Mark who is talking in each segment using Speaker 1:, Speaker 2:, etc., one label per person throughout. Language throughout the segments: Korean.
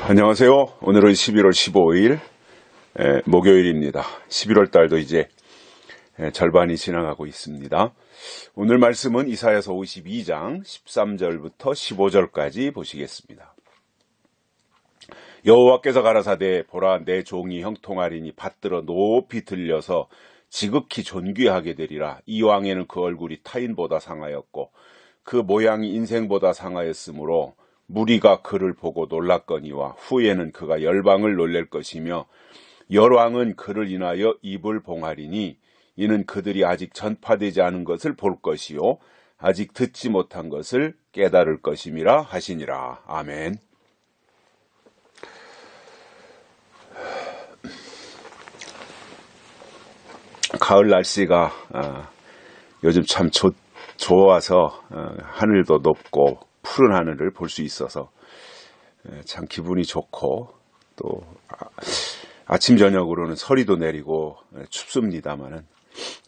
Speaker 1: 안녕하세요. 오늘은 11월 15일 목요일입니다. 11월 달도 이제 절반이 지나가고 있습니다. 오늘 말씀은 이사야서 52장 13절부터 15절까지 보시겠습니다. 여호와께서 가라사대 보라 내 종이 형통하리니 받들어 높이 들려서 지극히 존귀하게 되리라. 이 왕에는 그 얼굴이 타인보다 상하였고 그 모양이 인생보다 상하였으므로 무리가 그를 보고 놀랐거니와 후에는 그가 열방을 놀랄 것이며 열왕은 그를 인하여 입을 봉하리니 이는 그들이 아직 전파되지 않은 것을 볼 것이요 아직 듣지 못한 것을 깨달을 것임이라 하시니라. 아멘. 가을 날씨가 요즘 참 좋아서 하늘도 높고 푸른 하늘을 볼 수 있어서 참 기분이 좋고 또 아침 저녁으로는 서리도 내리고 춥습니다만은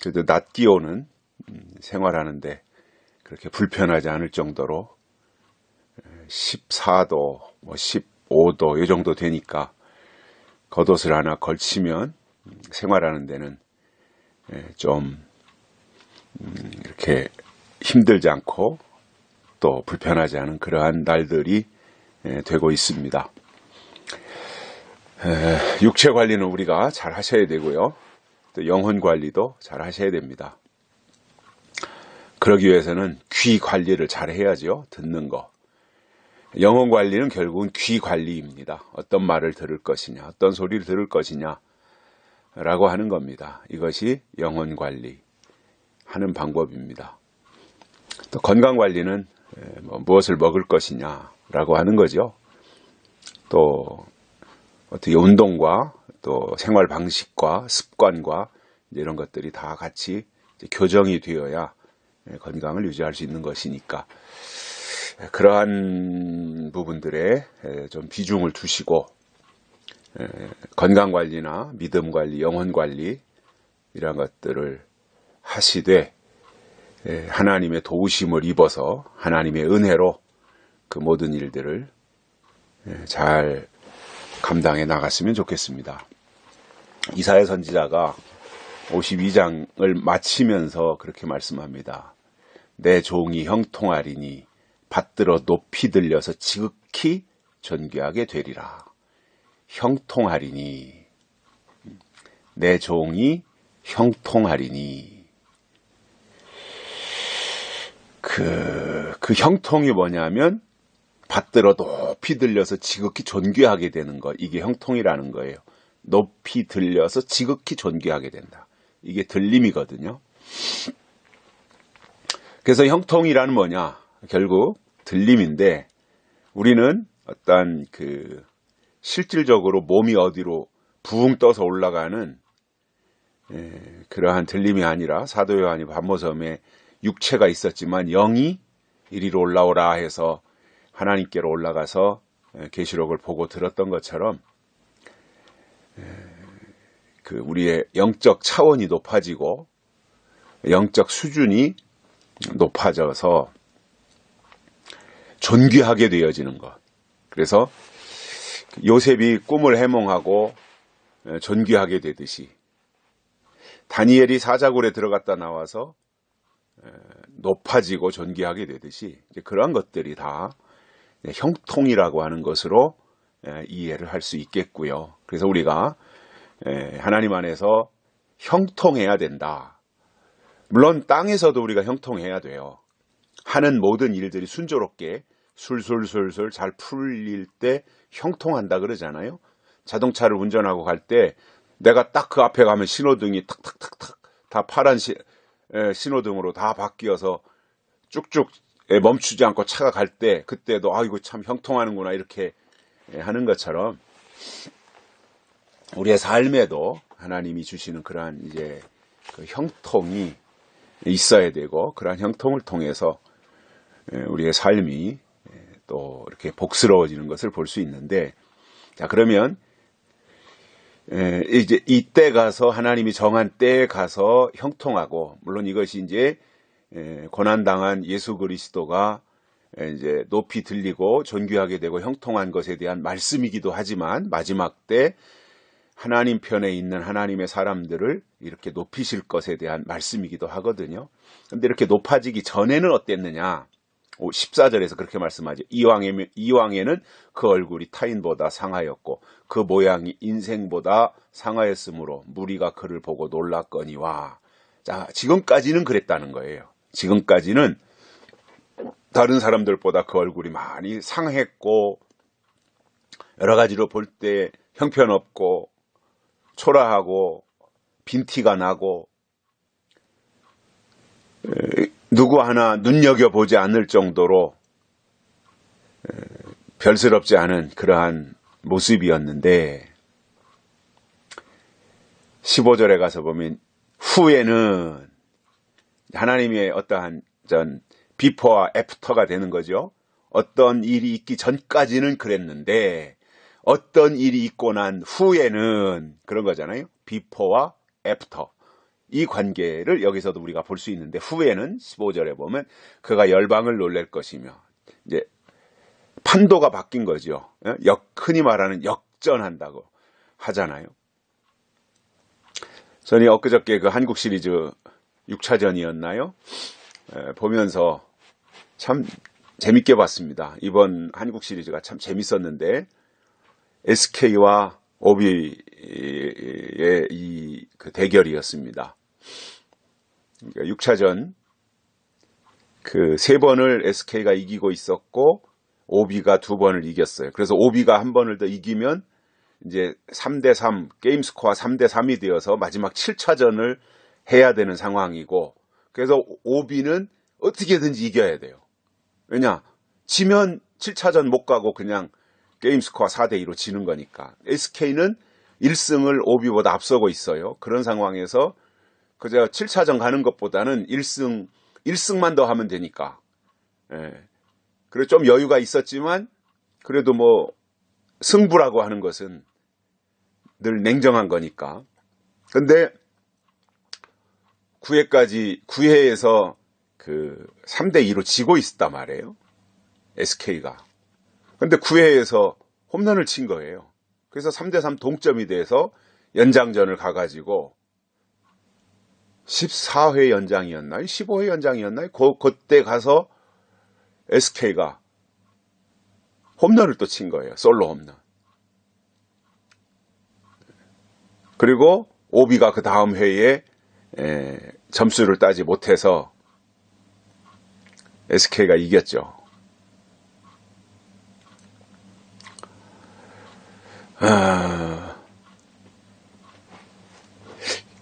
Speaker 1: 그래도 낮 기온은 생활하는데 그렇게 불편하지 않을 정도로 14도, 15도 이 정도 되니까 겉옷을 하나 걸치면 생활하는 데는 좀 이렇게 힘들지 않고 또 불편하지 않은 그러한 날들이 되고 있습니다. 육체 관리는 우리가 잘 하셔야 되고요. 또 영혼 관리도 잘 하셔야 됩니다. 그러기 위해서는 귀 관리를 잘 해야죠. 듣는 거. 영혼 관리는 결국은 귀 관리입니다. 어떤 말을 들을 것이냐, 어떤 소리를 들을 것이냐 라고 하는 겁니다. 이것이 영혼 관리 하는 방법입니다. 또 건강 관리는 무엇을 먹을 것이냐라고 하는 거죠. 또 어떻게 운동과 또 생활 방식과 습관과 이런 것들이 다 같이 교정이 되어야 건강을 유지할 수 있는 것이니까 그러한 부분들에 좀 비중을 두시고 건강 관리나 믿음 관리, 영혼 관리 이런 것들을 하시되 하나님의 도우심을 입어서 하나님의 은혜로 그 모든 일들을 잘 감당해 나갔으면 좋겠습니다. 이사야 선지자가 52장을 마치면서 그렇게 말씀합니다. 내 종이 형통하리니 받들어 높이 들려서 지극히 존귀하게 되리라. 형통하리니 내 종이 형통하리니 그 형통이 뭐냐면 받들어 높이 들려서 지극히 존귀하게 되는 것. 이게 형통이라는 거예요. 높이 들려서 지극히 존귀하게 된다. 이게 들림이거든요. 그래서 형통이라는 뭐냐? 결국 들림인데 우리는 어떤 실질적으로 몸이 어디로 붕 떠서 올라가는 그러한 들림이 아니라 사도 요한이 반모섬에 육체가 있었지만 영이 이리로 올라오라 해서 하나님께로 올라가서 계시록을 보고 들었던 것처럼 우리의 영적 차원이 높아지고 영적 수준이 높아져서 존귀하게 되어지는 것. 그래서 요셉이 꿈을 해몽하고 존귀하게 되듯이 다니엘이 사자굴에 들어갔다 나와서 높아지고 존귀하게 되듯이 그러한 것들이 다 형통이라고 하는 것으로 이해를 할 수 있겠고요. 그래서 우리가 하나님 안에서 형통해야 된다. 물론 땅에서도 우리가 형통해야 돼요. 하는 모든 일들이 순조롭게 술술술술 잘 풀릴 때 형통한다 그러잖아요. 자동차를 운전하고 갈 때 내가 딱 그 앞에 가면 신호등이 탁탁탁탁 다 파란 신호등으로 다 바뀌어서 쭉쭉 멈추지 않고 차가 갈 때 그때도 이거 참 형통하는구나 이렇게 하는 것처럼 우리의 삶에도 하나님이 주시는 그러한 그 형통이 있어야 되고 그러한 형통을 통해서 우리의 삶이 또 이렇게 복스러워지는 것을 볼 수 있는데 자 그러면 이제 이때 가서 하나님이 정한 때에 가서 형통하고 물론 이것이 이제 고난당한 예수 그리스도가 이제 높이 들리고 존귀하게 되고 형통한 것에 대한 말씀이기도 하지만 마지막 때 하나님 편에 있는 하나님의 사람들을 이렇게 높이실 것에 대한 말씀이기도 하거든요. 근데 이렇게 높아지기 전에는 어땠느냐? 14절에서 그렇게 말씀하죠. 이왕에는 그 얼굴이 타인보다 상하였고 그 모양이 인생보다 상하였으므로 무리가 그를 보고 놀랐거니와. 자, 지금까지는 그랬다는 거예요. 지금까지는 다른 사람들보다 그 얼굴이 많이 상했고 여러 가지로 볼 때 형편없고 초라하고 빈티가 나고 누구 하나 눈여겨보지 않을 정도로 별스럽지 않은 그러한 모습이었는데 15절에 가서 보면 후에는 하나님의 어떠한 비포와 애프터가 되는 거죠. 어떤 일이 있기 전까지는 그랬는데 어떤 일이 있고 난 후에는 그런 거잖아요. 비포와 애프터. 이 관계를 여기서도 우리가 볼 수 있는데 후에는 15절에 보면 그가 열방을 놀랄 것이며 이제 판도가 바뀐 거죠. 흔히 말하는 역전한다고 하잖아요. 저는 엊그저께 그 한국 시리즈 6차전이었나요? 보면서 참 재밌게 봤습니다. 이번 한국 시리즈가 참 재밌었는데 SK와 OB의 이 그 대결이었습니다. 그러니까 6차전 그 3번을 SK가 이기고 있었고 OB가 2번을 이겼어요. 그래서 OB가 한 번을 더 이기면 이제 3대3 게임 스코어 3대3이 되어서 마지막 7차전을 해야 되는 상황이고 그래서 OB는 어떻게든지 이겨야 돼요. 왜냐? 지면 7차전 못 가고 그냥 게임 스코어 4대2로 지는 거니까. SK는 1승을 OB보다 앞서고 있어요. 그런 상황에서 그저 7차전 가는 것보다는 1승만 더 하면 되니까. 예. 그래서 좀 여유가 있었지만 그래도 뭐 승부라고 하는 것은 늘 냉정한 거니까. 근데 9회에서 그 3대2로 지고 있었단 말이에요. SK가. 근데 9회에서 홈런을 친 거예요. 그래서 3대3 동점이 돼서 연장전을 가가지고 14회 연장이었나요? 15회 연장이었나요? 그때 가서 SK가 홈런을 또 친 거예요. 솔로 홈런. 그리고 OB가 그 다음 회에 점수를 따지 못해서 SK가 이겼죠.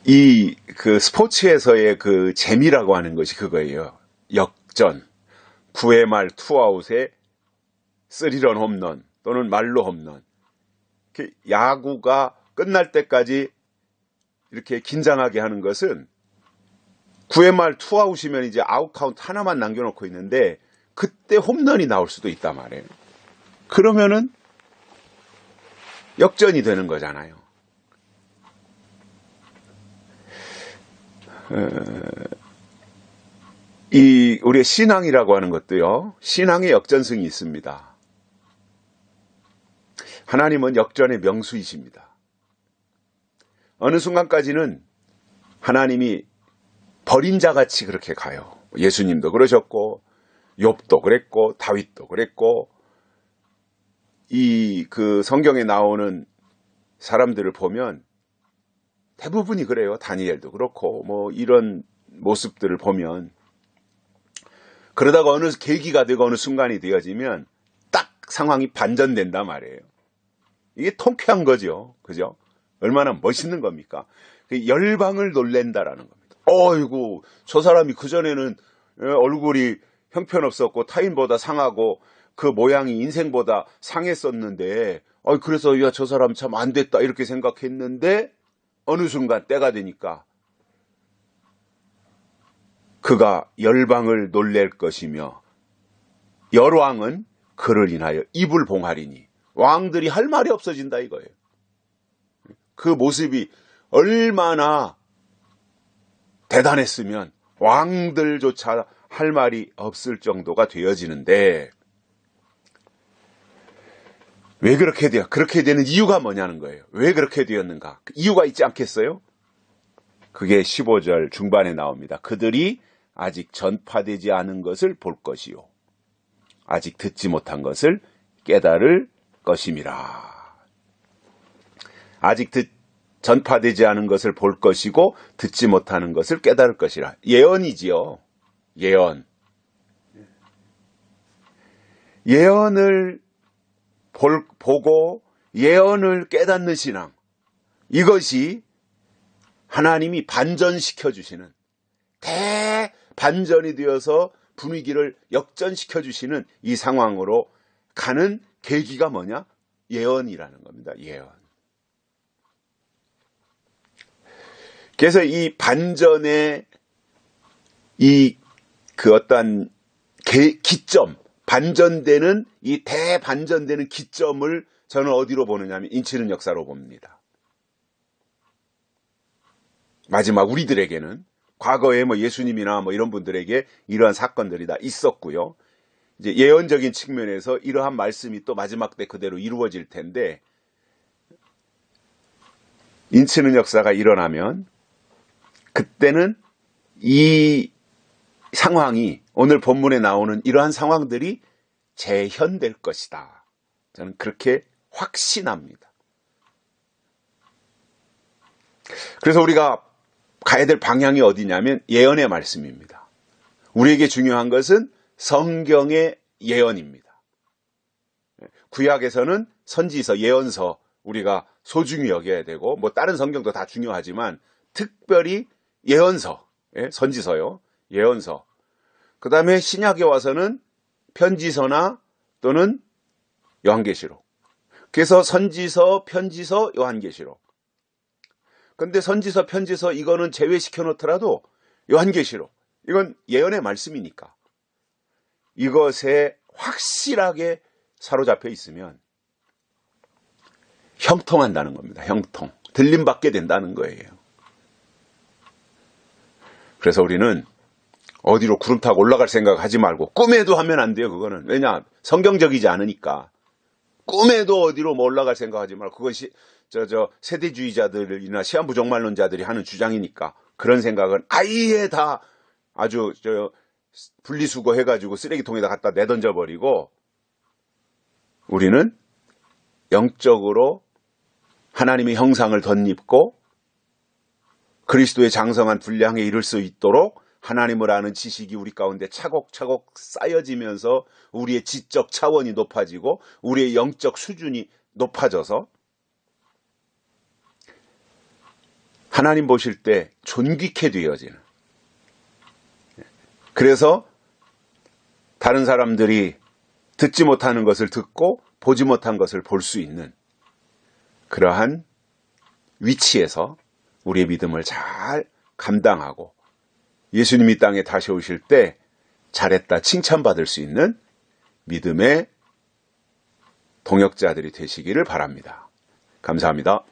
Speaker 1: 이 그 스포츠에서의 그 재미라고 하는 것이 그거예요. 역전, 9회 말 투아웃에 3런 홈런 또는 말로 홈런. 야구가 끝날 때까지 이렇게 긴장하게 하는 것은 9회 말 투아웃이면 이제 아웃 카운트 하나만 남겨놓고 있는데 그때 홈런이 나올 수도 있단 말이에요. 그러면은 역전이 되는 거잖아요. 우리의 신앙이라고 하는 것도요. 신앙의 역전승이 있습니다. 하나님은 역전의 명수이십니다. 어느 순간까지는 하나님이 버린 자같이 그렇게 가요. 예수님도 그러셨고 욥도 그랬고 다윗도 그랬고 그 성경에 나오는 사람들을 보면 대부분이 그래요. 다니엘도 그렇고 뭐 이런 모습들을 보면 그러다가 어느 계기가 되고 어느 순간이 되어지면 딱 상황이 반전된단 말이에요. 이게 통쾌한 거죠. 그죠? 얼마나 멋있는 겁니까? 열방을 놀랜다라는 겁니다. 어이구, 저 사람이 그전에는 얼굴이 형편없었고 타인보다 상하고 그 모양이 인생보다 상했었는데 그래서 야, 저 사람 참 안 됐다 이렇게 생각했는데 어느 순간 때가 되니까 그가 열방을 놀랄 것이며 열왕은 그를 인하여 입을 봉하리니 왕들이 할 말이 없어진다 이거예요. 그 모습이 얼마나 대단했으면 왕들조차 할 말이 없을 정도가 되어지는데, 왜 그렇게 돼요? 그렇게 되는 이유가 뭐냐는 거예요. 왜 그렇게 되었는가? 이유가 있지 않겠어요? 그게 15절 중반에 나옵니다. 그들이 아직 전파되지 않은 것을 볼 것이요, 아직 듣지 못한 것을 깨달을 것임이라. 아직 전파되지 않은 것을 볼 것이고 듣지 못하는 것을 깨달을 것이라. 예언이지요. 예언. 예언을 보고 예언을 깨닫는 신앙, 이것이 하나님이 반전시켜 주시는, 대반전이 되어서 분위기를 역전시켜 주시는 이 상황으로 가는 계기가 뭐냐? 예언이라는 겁니다. 예언. 그래서 이 반전의 어떤 기점, 반전되는 이 대반전되는 기점을 저는 어디로 보느냐 하면 인치는 역사로 봅니다. 마지막 우리들에게는 과거에 예수님이나 이런 분들에게 이러한 사건들이 다 있었고요. 이제 예언적인 측면에서 이러한 말씀이 또 마지막 때 그대로 이루어질 텐데, 인치는 역사가 일어나면 그때는 이 상황이, 오늘 본문에 나오는 이러한 상황들이 재현될 것이다. 저는 그렇게 확신합니다. 그래서 우리가 가야 될 방향이 어디냐면 예언의 말씀입니다. 우리에게 중요한 것은 성경의 예언입니다. 구약에서는 선지서, 예언서 우리가 소중히 여겨야 되고, 다른 성경도 다 중요하지만 특별히 예언서, 선지서요, 예언서. 그 다음에 신약에 와서는 편지서나 또는 요한계시록. 그래서 선지서, 편지서, 요한계시록. 근데 선지서, 편지서 이거는 제외시켜 놓더라도 요한계시록, 이건 예언의 말씀이니까 이것에 확실하게 사로잡혀 있으면 형통한다는 겁니다. 형통. 들림받게 된다는 거예요. 그래서 우리는 어디로 구름 타고 올라갈 생각하지 말고, 꿈에도 하면 안 돼요. 그거는. 왜냐? 성경적이지 않으니까. 꿈에도 어디로 올라갈 생각하지 말고, 그것이 세대주의자들이나 시한부정말론자들이 하는 주장이니까 그런 생각은 아예 다 아주 분리수거 해가지고 쓰레기통에다 갖다 내던져버리고, 우리는 영적으로 하나님의 형상을 덧입고 그리스도의 장성한 분량에 이를 수 있도록 하나님을 아는 지식이 우리 가운데 차곡차곡 쌓여지면서 우리의 지적 차원이 높아지고 우리의 영적 수준이 높아져서 하나님 보실 때 존귀케 되어지는, 그래서 다른 사람들이 듣지 못하는 것을 듣고 보지 못한 것을 볼 수 있는 그러한 위치에서 우리의 믿음을 잘 감당하고 예수님이 땅에 다시 오실 때 잘했다 칭찬받을 수 있는 믿음의 동역자들이 되시기를 바랍니다. 감사합니다.